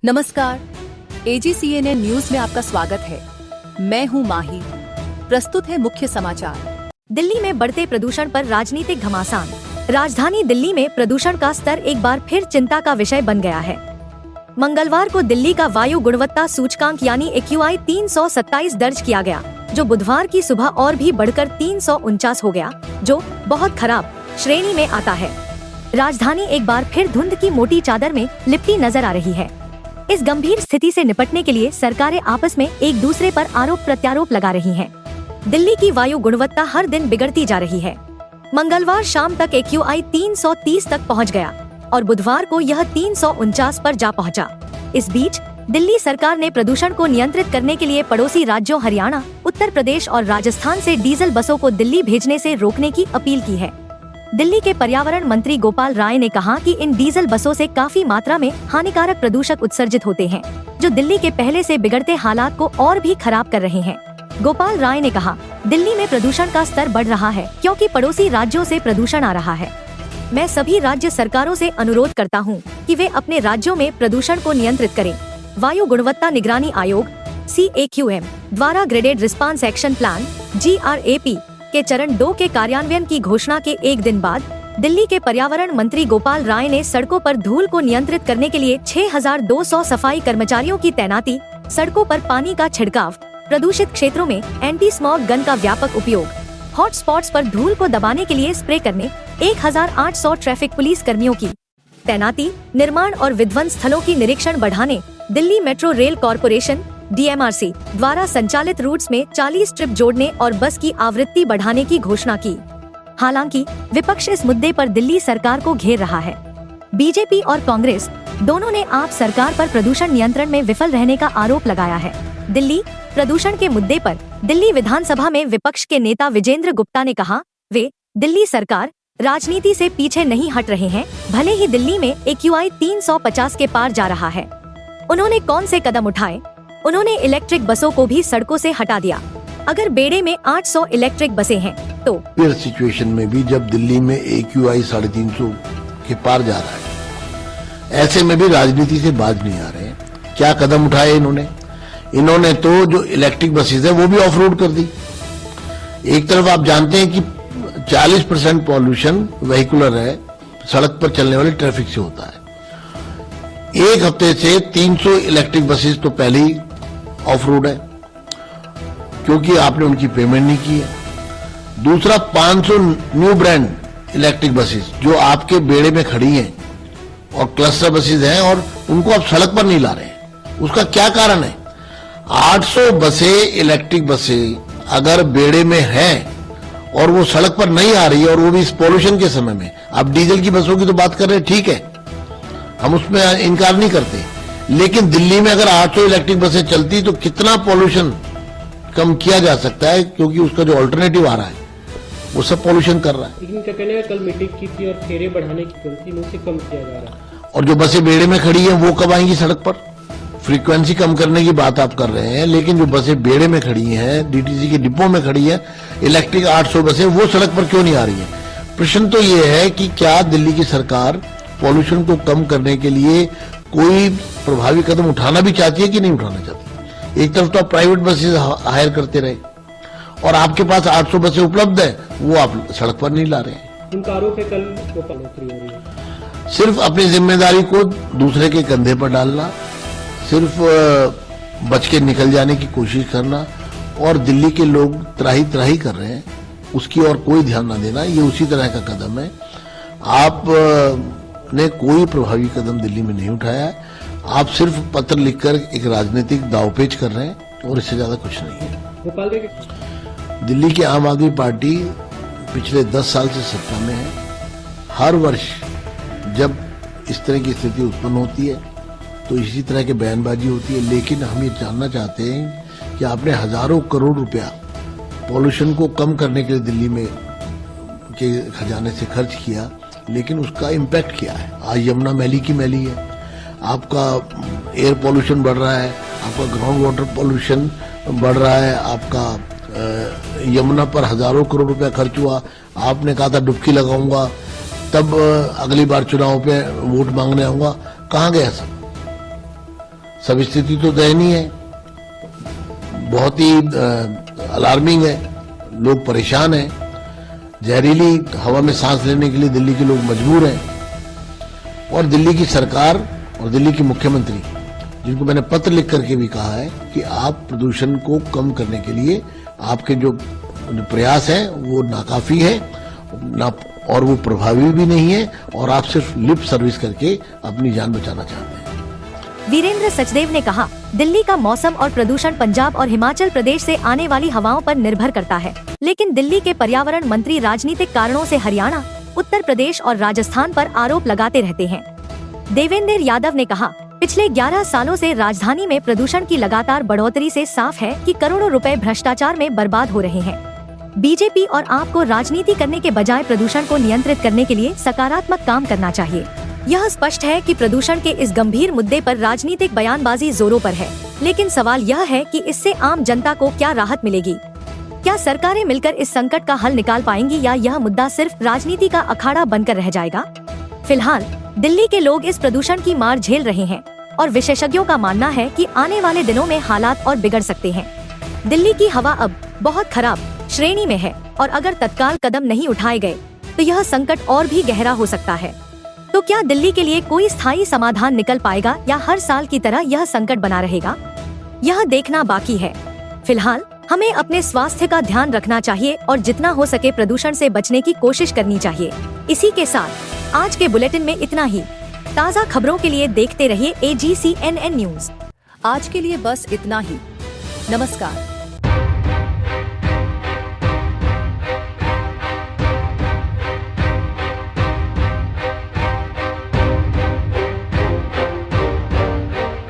नमस्कार, AGCNN news में आपका स्वागत है। मैं हूं माही। प्रस्तुत है मुख्य समाचार। दिल्ली में बढ़ते प्रदूषण पर राजनीतिक घमासान। राजधानी दिल्ली में प्रदूषण का स्तर एक बार फिर चिंता का विषय बन गया है। मंगलवार को दिल्ली का वायु गुणवत्ता सूचकांक यानी AQI 327 दर्ज किया गया, जो बुधवार की सुबह और भी बढ़कर 349 हो गया, जो बहुत खराब श्रेणी में आता है। राजधानी एक बार फिर धुंध की मोटी चादर में लिपटी नजर आ रही है। इस गंभीर स्थिति से निपटने के लिए सरकारें आपस में एक दूसरे पर आरोप प्रत्यारोप लगा रही हैं। दिल्ली की वायु गुणवत्ता हर दिन बिगड़ती जा रही है। मंगलवार शाम तक AQI 330 तक पहुंच गया और बुधवार को यह 349 पर जा पहुंचा। इस बीच दिल्ली सरकार ने प्रदूषण को नियंत्रित करने के लिए पड़ोसी राज्यों हरियाणा, उत्तर प्रदेश और राजस्थान से डीजल बसों को दिल्ली भेजने से रोकने की अपील की है। दिल्ली के पर्यावरण मंत्री गोपाल राय ने कहा कि इन डीजल बसों से काफी मात्रा में हानिकारक प्रदूषक उत्सर्जित होते हैं, जो दिल्ली के पहले से बिगड़ते हालात को और भी खराब कर रहे हैं। गोपाल राय ने कहा, दिल्ली में प्रदूषण का स्तर बढ़ रहा है क्योंकि पड़ोसी राज्यों से प्रदूषण आ रहा है। मैं सभी राज्य सरकारों से अनुरोध करता हूं कि वे अपने राज्यों में प्रदूषण को नियंत्रित करें। वायु गुणवत्ता निगरानी आयोग CAQM द्वारा graded response action plan GRAP के चरण 2 के कार्यान्वयन की घोषणा के एक दिन बाद दिल्ली के पर्यावरण मंत्री गोपाल राय ने सड़कों पर धूल को नियंत्रित करने के लिए 6200 सफाई कर्मचारियों की तैनाती, सड़कों पर पानी का छिड़काव, प्रदूषित क्षेत्रों में एंटी स्मॉग गन का व्यापक उपयोग, हॉट स्पॉट्स पर धूल को दबाने के लिए स्प्रे करने 1800 ट्रैफिक पुलिस कर्मियों की तैनाती, निर्माण और विध्वंस स्थलों की निरीक्षण बढ़ाने, Delhi metro rail corporation DMRC द्वारा संचालित रूट्स में 40 ट्रिप जोड़ने और बस की आवृत्ति बढ़ाने की घोषणा की। हालांकि विपक्ष इस मुद्दे पर दिल्ली सरकार को घेर रहा है। बीजेपी और कांग्रेस दोनों ने आप सरकार पर प्रदूषण नियंत्रण में विफल रहने का आरोप लगाया है। दिल्ली प्रदूषण के मुद्दे पर दिल्ली विधानसभा में विपक्ष के नेता विजेंद्र गुप्ता ने कहा, वे दिल्ली सरकार राजनीति से पीछे नहीं हट रहे हैं, भले ही दिल्ली में AQI 350 के पार जा रहा है। उन्होंने कौन से कदम उठाए? उन्होंने इलेक्ट्रिक बसों को भी सड़कों से हटा दिया। अगर बेड़े में 800 इलेक्ट्रिक बसें हैं तो फिर सिचुएशन में भी जब दिल्ली में AQI 350 के पार जा रहा है, ऐसे में भी राजनीति से बाज नहीं आ रहे हैं। क्या कदम उठाए इन्होंने तो जो इलेक्ट्रिक बसेज है वो भी ऑफ रोड कर दी। एक तरफ आप जानते हैं कि 40% पॉल्यूशन व्हीकुलर है, सड़क पर चलने वाले ट्रैफिक से होता है। एक हफ्ते से 300 इलेक्ट्रिक बसेस तो पहले ही ऑफ रोड है क्योंकि आपने उनकी पेमेंट नहीं की है। दूसरा 500 न्यू ब्रांड इलेक्ट्रिक बसेस जो आपके बेड़े में खड़ी हैं और क्लस्टर बसेस हैं और उनको आप सड़क पर नहीं ला रहे हैं। उसका क्या कारण है? 800 बसें इलेक्ट्रिक बसें अगर बेड़े में हैं और वो सड़क पर नहीं आ रही है और वो भी इस पॉल्यूशन के समय में, आप डीजल की बसों की तो बात कर रहे हैं, ठीक है, हम उसमें इनकार नहीं करते, लेकिन दिल्ली में अगर 800 इलेक्ट्रिक बसें चलती तो कितना पॉल्यूशन कम किया जा सकता है, क्योंकि उसका जो अल्टरनेटिव आ रहा है वो सब पॉल्यूशन कर रहा है। लेकिन क्या कहना है, कल मीटिंग की थी और फेरे बढ़ाने की गलती में उसे कम किया जा रहा है। और जो बसें बेड़े में खड़ी हैं वो कब आएंगी सड़क पर? फ्रीक्वेंसी कम करने की बात आप कर रहे हैं, लेकिन जो बसें बेड़े में खड़ी हैं, DTC के डिब्बों में खड़ी है इलेक्ट्रिक 800 बसें, वो सड़क पर क्यों नहीं आ रही है? प्रश्न तो ये है कि क्या दिल्ली की सरकार पॉल्यूशन को कम करने के लिए कोई प्रभावी कदम उठाना भी चाहती है कि नहीं उठाना चाहती? एक तरफ तो आप प्राइवेट बसेस हायर करते रहे और आपके पास 800 बसें उपलब्ध है, वो आप सड़क पर नहीं ला रहे हैं। उनका आरोप है कल वो बढ़ोतरी हो रही है। सिर्फ अपनी जिम्मेदारी को दूसरे के कंधे पर डालना, सिर्फ बच के निकल जाने की कोशिश करना और दिल्ली के लोग त्राही त्राही कर रहे हैं, उसकी और कोई ध्यान न देना, ये उसी तरह का कदम है। आप ने कोई प्रभावी कदम दिल्ली में नहीं उठाया है। आप सिर्फ पत्र लिखकर एक राजनीतिक दावपेच कर रहे हैं और इससे ज्यादा कुछ नहीं है। दिल्ली की आम आदमी पार्टी पिछले 10 साल से सत्ता में है। हर वर्ष जब इस तरह की स्थिति उत्पन्न होती है तो इसी तरह की बयानबाजी होती है, लेकिन हम ये जानना चाहते हैं कि आपने हजारों करोड़ रुपया पॉल्यूशन को कम करने के लिए दिल्ली में के खजाने से खर्च किया, लेकिन उसका इम्पैक्ट क्या है? आज यमुना मैली की मैली है, आपका एयर पॉल्यूशन बढ़ रहा है, आपका ग्राउंड वाटर पॉल्यूशन बढ़ रहा है, आपका यमुना पर हजारों करोड़ रुपया खर्च हुआ। आपने कहा था डुबकी लगाऊंगा, तब अगली बार चुनाव पे वोट मांगने आऊंगा, कहाँ गया सब? सब स्थिति तो दयनीय है, बहुत ही अलार्मिंग है। लोग परेशान हैं, जहरीली हवा में सांस लेने के लिए दिल्ली के लोग मजबूर हैं। और दिल्ली की सरकार और दिल्ली के मुख्यमंत्री, जिनको मैंने पत्र लिख करके भी कहा है कि आप प्रदूषण को कम करने के लिए आपके जो प्रयास हैं वो नाकाफी है और वो प्रभावी भी नहीं है, और आप सिर्फ लिप सर्विस करके अपनी जान बचाना चाहते हैं। वीरेंद्र सचदेव ने कहा, दिल्ली का मौसम और प्रदूषण पंजाब और हिमाचल प्रदेश से आने वाली हवाओं पर निर्भर करता है, लेकिन दिल्ली के पर्यावरण मंत्री राजनीतिक कारणों से हरियाणा, उत्तर प्रदेश और राजस्थान पर आरोप लगाते रहते हैं। देवेंद्र यादव ने कहा, पिछले 11 सालों से राजधानी में प्रदूषण की लगातार बढ़ोतरी से साफ है कि करोड़ों रुपए भ्रष्टाचार में बर्बाद हो रहे हैं। बीजेपी और आप को राजनीति करने के बजाय प्रदूषण को नियंत्रित करने के लिए सकारात्मक काम करना चाहिए। यह स्पष्ट है कि प्रदूषण के इस गंभीर मुद्दे पर राजनीतिक बयानबाजी जोरों पर है, लेकिन सवाल यह है कि इससे आम जनता को क्या राहत मिलेगी? क्या सरकारें मिलकर इस संकट का हल निकाल पाएंगी या यह मुद्दा सिर्फ राजनीति का अखाड़ा बनकर रह जाएगा? फिलहाल दिल्ली के लोग इस प्रदूषण की मार झेल रहे हैं और विशेषज्ञों का मानना है कि आने वाले दिनों में हालात और बिगड़ सकते हैं। दिल्ली की हवा अब बहुत खराब श्रेणी में है और अगर तत्काल कदम नहीं उठाए गए तो यह संकट और भी गहरा हो सकता है। तो क्या दिल्ली के लिए कोई स्थायी समाधान निकल पाएगा या हर साल की तरह यह संकट बना रहेगा? यह देखना बाकी है। फिलहाल हमें अपने स्वास्थ्य का ध्यान रखना चाहिए और जितना हो सके प्रदूषण से बचने की कोशिश करनी चाहिए। इसी के साथ आज के बुलेटिन में इतना ही। ताज़ा खबरों के लिए देखते रहिए AGCNN न्यूज। आज के लिए बस इतना ही। नमस्कार।